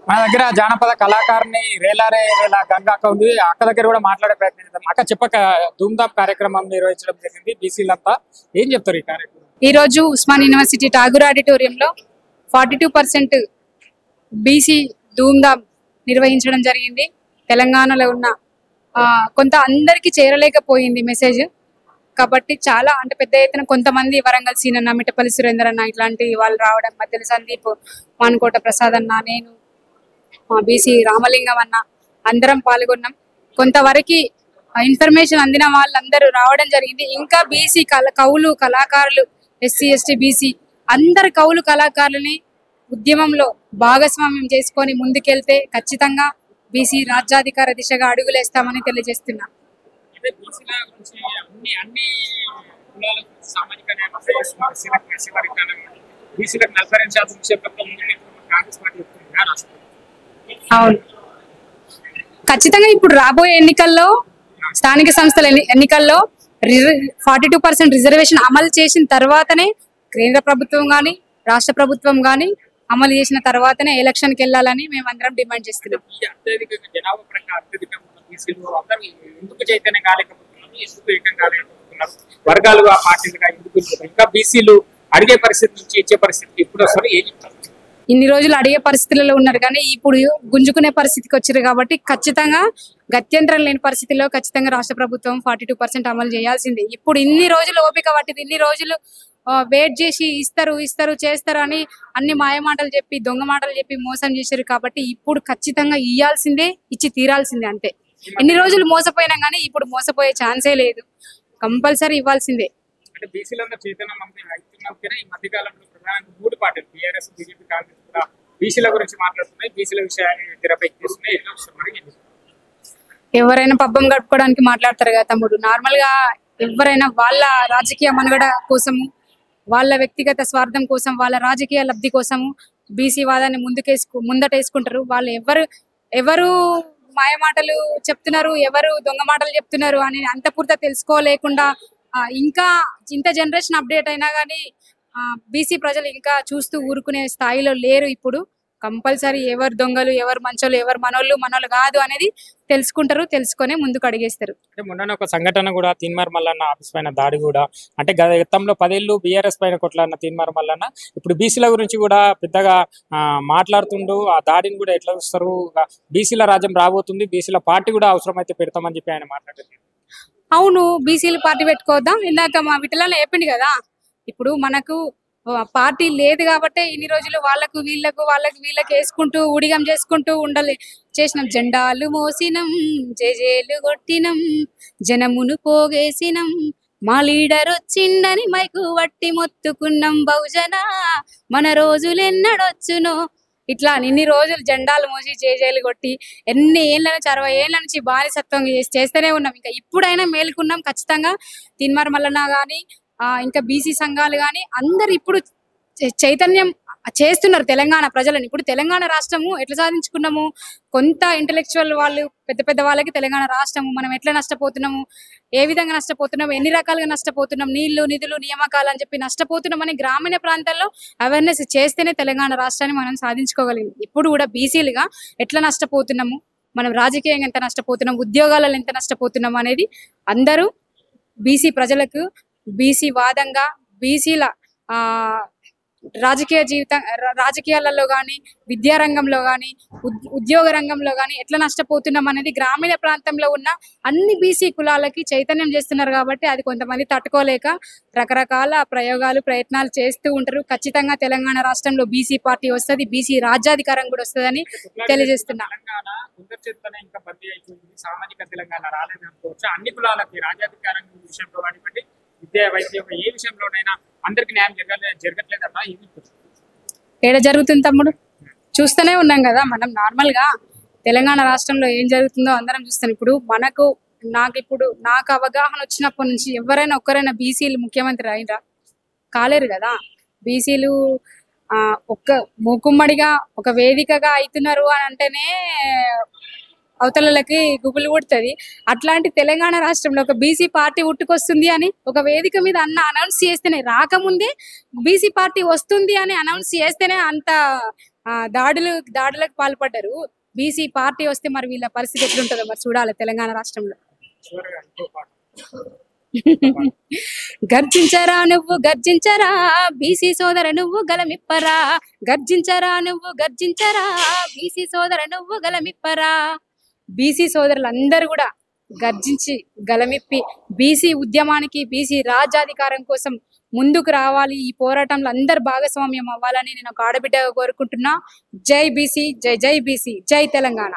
మన దగ్గర జానపద కళాకారిణి రేలారే రేలా గంగా అక్క ఉంది. అక్క దగ్గర కూడా మాట్లాడే ప్రయత్నం చేద్దాం. అక్క చెప్పక ధూమ్ధామ్ కార్యక్రమం నిర్వహించడం జరిగింది. బీసీలంతా ఏం చెప్తారు ఈ కార్యక్రమం? ఈ రోజు ఉస్మాన్ యూనివర్సిటీ ఠాగూర్ ఆడిటోరియంలో 42% బీసీ ధూమ్ధామ్ నిర్వహించడం జరిగింది. తెలంగాణలో ఉన్న కొంత అందరికి చేరలేకపోయింది మెసేజ్ కాబట్టి చాలా అంటే పెద్ద ఎత్తున కొంతమంది వరంగల్ సీనన్న, మిట్టపల్లి సురేందర్ అన్న ఇట్లాంటి వాళ్ళు రావడం, మధ్యలో సందీప్, మానుకోట ప్రసాద్ అన్న, నేను, మా బీసీ రామలింగం అన్న అందరం పాల్గొన్నాం. కొంతవరకు ఇన్ఫర్మేషన్ అందిన వాళ్ళందరూ రావడం జరిగింది. ఇంకా బీసీ కవులు కళాకారులు, ఎస్సీ ఎస్టీ బీసీ అందరు కవులు కళాకారులని ఉద్యమంలో భాగస్వామ్యం చేసుకొని ముందుకెళ్తే ఖచ్చితంగా బీసీ రాజ్యాధికార దిశగా అడుగులేస్తామని తెలియజేస్తున్నా. అవును, ఖచ్చితంగా ఇప్పుడు రాబోయే ఎన్నికల్లో, స్థానిక సంస్థల ఎన్నికల్లో 42% రిజర్వేషన్ అమలు చేసిన తర్వాతనే కేంద్ర ప్రభుత్వం కానీ రాష్ట్ర ప్రభుత్వం కానీ అమలు చేసిన తర్వాతనే ఎలక్షన్ కి వెళ్ళాలని మేమందరం డిమాండ్ చేస్తున్నాం. వర్గాలుగా పార్టీలుగా ఎందుకు ఇంకా బీసీలు అడిగే పరిస్థితి నుంచి ఇచ్చే పరిస్థితి ఇప్పుడు వస్తారు ఏం చెప్తారు? ఇన్ని రోజులు అడిగే పరిస్థితులలో ఉన్నారు కానీ ఇప్పుడు గుంజుకునే పరిస్థితికి వచ్చారు కాబట్టి ఖచ్చితంగా గత్యంతరం లేని పరిస్థితిలో ఖచ్చితంగా రాష్ట్ర ప్రభుత్వం 42% అమలు చేయాల్సిందే. ఇప్పుడు ఇన్ని రోజులు ఓపిక పట్టింది, ఇన్ని రోజులు వెయిట్ చేసి ఇస్తారు చేస్తారు అని అన్ని మాయమాటలు చెప్పి దొంగ మాటలు చెప్పి మోసం చేశారు కాబట్టి ఇప్పుడు ఖచ్చితంగా ఇయ్యాల్సిందే, ఇచ్చి తీరాల్సిందే. అంతే, ఇన్ని రోజులు మోసపోయినా కానీ ఇప్పుడు మోసపోయే ఛాన్సే లేదు, కంపల్సరీ ఇవ్వాల్సిందే. అంటే బీసీలందరూ చైతన్యం ఈ మధ్యకాలంలో ప్రధానంగా 3 పార్టీలు టీఆర్ఎస్, బీజేపీ, కాంగ్రెస్ కూడా బీసీల గురించి మాట్లాడుతున్నాయి, బీసీల విషయాన్ని తెరపైకి తీస్తున్నాయి. ఎవరైనా పబ్బం గడుపుకోవడానికి మాట్లాడతారు కదా తమ్ముడు. నార్మల్ గా ఎవరైనా వాళ్ళ రాజకీయ మనుగడ కోసము, వాళ్ళ వ్యక్తిగత స్వార్థం కోసం, వాళ్ళ రాజకీయ లబ్ధి కోసము బీసీ వాదాన్ని ముందటేసుకుంటారు. వాళ్ళు ఎవరు మాయమాటలు చెప్తున్నారు, ఎవరు దొంగ మాటలు చెప్తున్నారు అని అంతపూర్తి తెలుసుకోలేకుండా ఇంకా ఇంత జనరేషన్ అప్డేట్ అయినా కానీ బీసీ ప్రజలు ఇంకా చూస్తూ ఊరుకునే స్థాయిలో లేరు. ఇప్పుడు కంపల్సరీ ఎవరు దొంగలు, ఎవరు మంచోళ్ళు, ఎవరు మనోళ్ళు కాదు అనేది తెలుసుకుంటారు, తెలుసుకొని ముందుకు అడిగేస్తారు. అంటే మొన్న ఒక సంఘటన కూడా తీన్మార్ మల్లన్న ఆఫీస్ పైన దాడి కూడా, అంటే గతంలో 10 ఏళ్ళు బీఆర్ఎస్ పైన కొట్లాడిన తీన్మార్ మల్లన్న ఇప్పుడు బీసీల గురించి కూడా పెద్దగా మాట్లాడుతుండు. ఆ దాడిని కూడా ఎట్లా చూస్తారు? బీసీల రాజ్యం రాబోతుంది, బీసీల పార్టీ కూడా అవసరమైతే పెడతామని చెప్పి ఆయన మాట్లాడారు. అవును, బీసీలు పార్టీ పెట్టుకోవద్దాం. ఇందాక మా విటలలో చెప్పింది కదా, ఇప్పుడు మనకు పార్టీ లేదు కాబట్టి ఇన్ని రోజులు వాళ్ళకు వీళ్ళకి వేసుకుంటూ ఊడిగం చేసుకుంటూ చేసినాం. జెండాలు మోసినం, జేజేలు కొట్టినం, జనమును పోగేసినం, మా లీడర్ వచ్చిందని మైకు వట్టి మొత్తుకున్నాం. బహుజన మన రోజులు ఎన్నడొచ్చునో ఇట్లా ఇన్ని రోజులు జెండాలు మోసి జేజేలు కొట్టి ఎన్ని ఏళ్ళ నుంచి 60 ఏళ్ళ నుంచి బానిసత్వం చేస్తూనే ఉన్నాం. ఇంకా ఇప్పుడైనా మేలుకున్నాం. ఖచ్చితంగా తీన్మార్ మల్లన్న కానీ ఇంకా బీసీ సంఘాలు కానీ అందరు ఇప్పుడు చైతన్యం చేస్తున్నారు తెలంగాణ ప్రజలను. ఇప్పుడు తెలంగాణ రాష్ట్రము ఎట్లా సాధించుకున్నాము, కొంత ఇంటలెక్చువల్ వాళ్ళు పెద్ద వాళ్ళకి తెలంగాణ రాష్ట్రము మనం ఎట్లా నష్టపోతున్నాము, ఏ విధంగా నష్టపోతున్నాము, ఎన్ని రకాలుగా నష్టపోతున్నాం, నీళ్లు నిధులు నియామకాలు అని చెప్పి నష్టపోతున్నామని గ్రామీణ ప్రాంతాల్లో అవేర్నెస్ చేస్తేనే తెలంగాణ రాష్ట్రాన్ని మనం సాధించుకోగలిగింది. ఇప్పుడు కూడా బీసీలుగా ఎట్లా నష్టపోతున్నాము, మనం రాజకీయంగా ఎంత నష్టపోతున్నాం, ఉద్యోగాలలో ఎంత నష్టపోతున్నాం అనేది అందరూ బీసీ ప్రజలకు బీసీ వాదంగా, బీసీల రాజకీయాలలో కానీ, విద్యారంగంలో కానీ, ఉద్యోగ రంగంలో కానీ ఎట్లా నష్టపోతున్నాం అనేది గ్రామీణ ప్రాంతంలో ఉన్న అన్ని బీసీ కులాలకి చైతన్యం చేస్తున్నారు. కాబట్టి అది కొంతమంది తట్టుకోలేక రకరకాల ప్రయత్నాలు చేస్తూ ఉంటారు. ఖచ్చితంగా తెలంగాణ రాష్ట్రంలో బీసీ పార్టీ వస్తుంది, బీసీ రాజ్యాధికారం కూడా వస్తుందని తెలియజేస్తున్నా. అన్ని కులాలకి రాజ్యాధికారం విషయంలో కానివ్వండి, విద్యా వైద్యం ఏ విషయంలోనైనా అందరికి న్యాయం జరగట్లేదన్నా ఏడ జరుగుతుంది తమ్ముడు? చూస్తూనే ఉన్నాం కదా మనం. నార్మల్ గా తెలంగాణ రాష్ట్రంలో ఏం జరుగుతుందో అందరం చూస్తాం. ఇప్పుడు నాకు అవగాహన వచ్చినప్పటి నుంచి ఎవరైనా ఒక్కరైనా బీసీలు ముఖ్యమంత్రి అయినరా? కాలేరు కదా. బీసీలు ఒక్క మూకుమ్మడిగా ఒక వేదికగా అవుతున్నారు అని అంటేనే అవతలకి గుబులు పుడుతుంది. అట్లాంటి తెలంగాణ రాష్ట్రంలో ఒక బీసీ పార్టీ ఉట్టుకొస్తుంది అని ఒక వేదిక మీద అనౌన్స్ చేస్తేనే, రాకముందే బీసీ పార్టీ వస్తుంది అని అనౌన్స్ చేస్తేనే అంత దాడులకు పాల్పడ్డారు. బీసీ పార్టీ వస్తే మరి వీళ్ళ పరిస్థితి ఎట్లుంటుందో మరి చూడాలి తెలంగాణ రాష్ట్రంలో. గర్జించరా నువ్వు గర్జించరా బీసీ సోదర నువ్వు గలమిప్పరా, గర్జించరా నువ్వు గర్జించరా బీసీ సోదర నువ్వు గలమిప్పరా. బీసీ సోదరులందరూ కూడా గర్జించి గలమిప్పి బీసీ ఉద్యమానికి బీసీ రాజ్యాధికారం కోసం ముందుకు రావాలి. ఈ పోరాటంలో అందరు భాగస్వామ్యం అవ్వాలని నేను ఒక ఆడబిడ్డగా కోరుకుంటున్నా. జై బీసీ, జై జై బీసీ, జై తెలంగాణ.